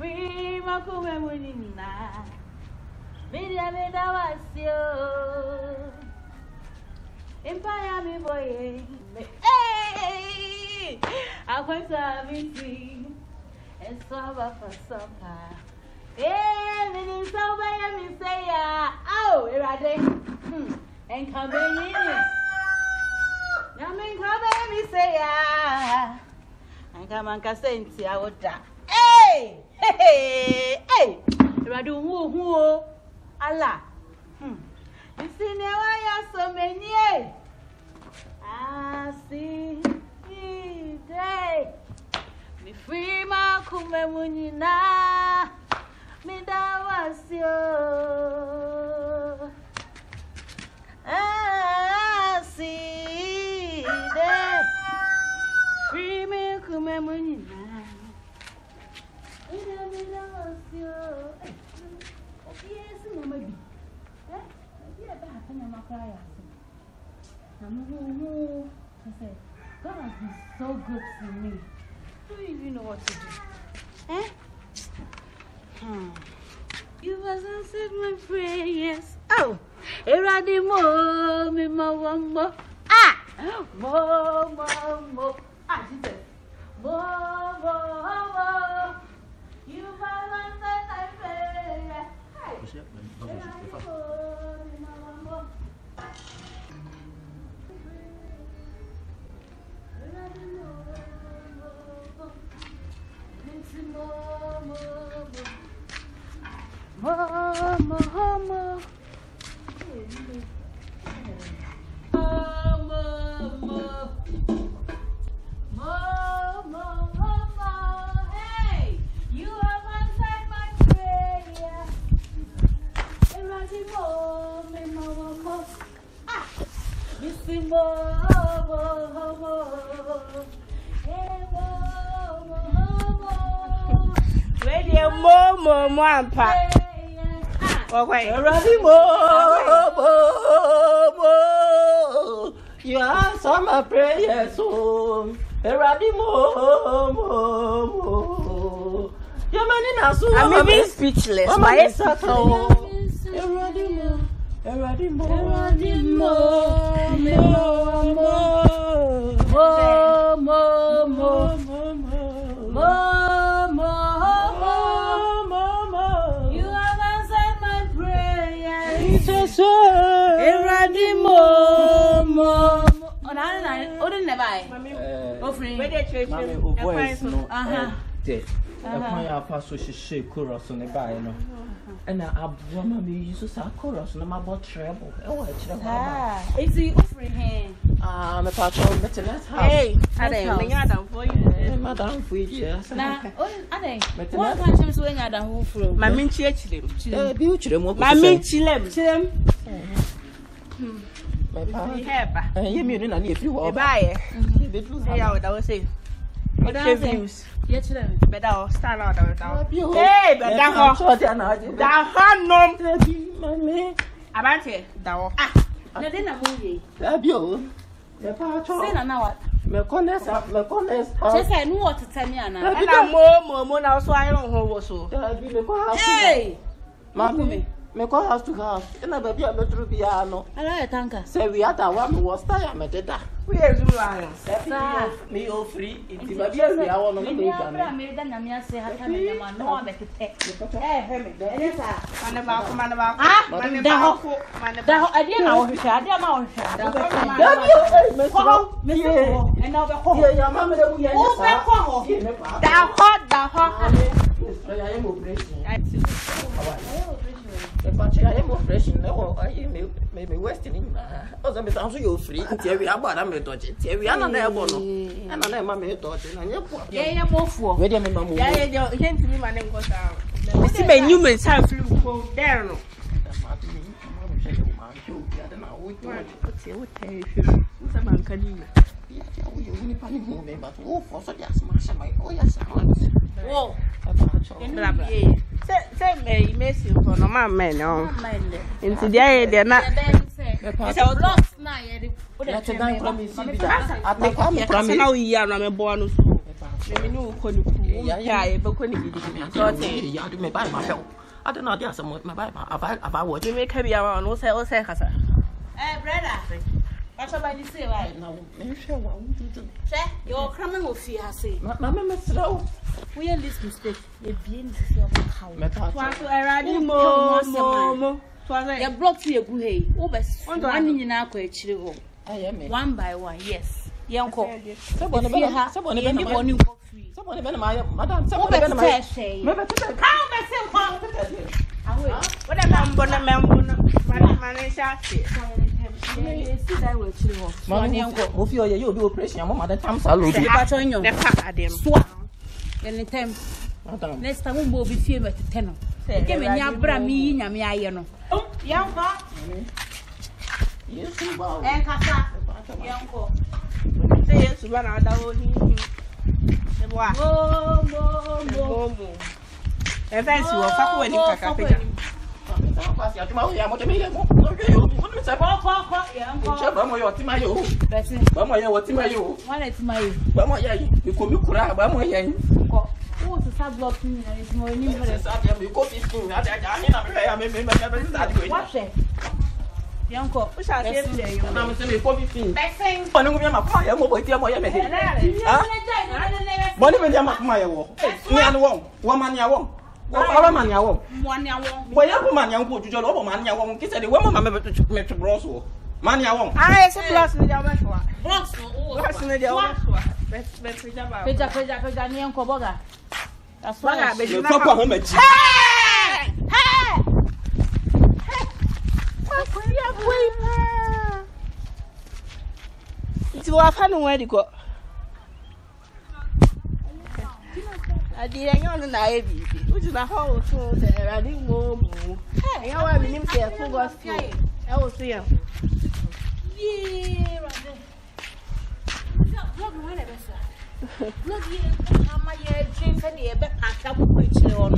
free makume munina. Media wasio. Empire me boy. Hey, I want to be free and solve for supper. Hey, me somebody me say oh, ready? And come in. Yamin come me say and come and casenti I would die. Hey, hey, hey, ready? Who? Allah. You see now I have so many. I see day. Me free ma kume munina. Me da wasio. I see day. Free me kume munina. Me da wasio. Yes, no maybe. Yeah, back in my cry. I said, God has been so good to me. Do you even know what to do? Eh? You must answered my prayers. Oh, eradi mo, me mo. Ah, mo. Ah, she said, mo. You must answer my prayers. Hey, eradi mo. Mama. Hey, you have answered my prayer. Mama. Ah, Missy Mama. Hey, Mama. Radio Momo Ampa. Okay. Ready, mo. You answer my prayers, so. Ready, mo. Your man in us. I'm being speechless. My so. Ready, mo. I pass so she chorus on the guy, no. And I woman me use a chorus no my treble. Oh, it's the offering hand. I'm a patron, better let's have. Hey, I didn't for you, madam, for you. Now, what countries when I don't from my minchi, my minchi, you mean if you will buy it? I would say. Reviews. Yes, better stand out of it. Hey, but about it. Ah, nothing a movie. The patron. Say now what? Me Just I know what to tell me now. And I'm more now, so I don't know what so. Hey, Mammy. Me call house to house. And I be a better piano. I like a tanker. Say we had a one was tired, my data. We are doing me all free. It's a very hour on the day. I made an amia say, I can't know I make it take. And about man about I didn't know. And now the whole your mamma, I am operation. No, I may be wasting. Also, Miss Answer, you're free. Terry, about a method. Terry, I'm not there. And I am a method. And you're more for. Wait a minute. Yeah, you can't see my name goes out. Mr. Ben Newman's have flew there. Oh, say me miss you for no man no. Into the area they're not. It's our blocks now. That's a dime from me. I think I'm now we are on a bonus. Me no ko ni ku. Yeah, but when you do me buy my help. I don't know, there's some my buy about what you make heavy around. What's that? Brother. What's about you say right now? You're coming with you, I say. Mamma, slow. We are this mistake. You're being how you blocked your good. One in our question. One by one, yes. Young call. Someone been my madam. Someone say, you'll do operation. Mother comes out. Next time we'll be feared at 10. Give me your brammy, Yamiano. Young cock. Yes, and Cassa. Young cock. Yes, run out of and thanks you for when you pack where to go. I didn't know the navy, which is a whole soul there. I didn't move. Hey, how I believe they are full of I will see him. Yeah, look, how my dream for the back. I can't put you on.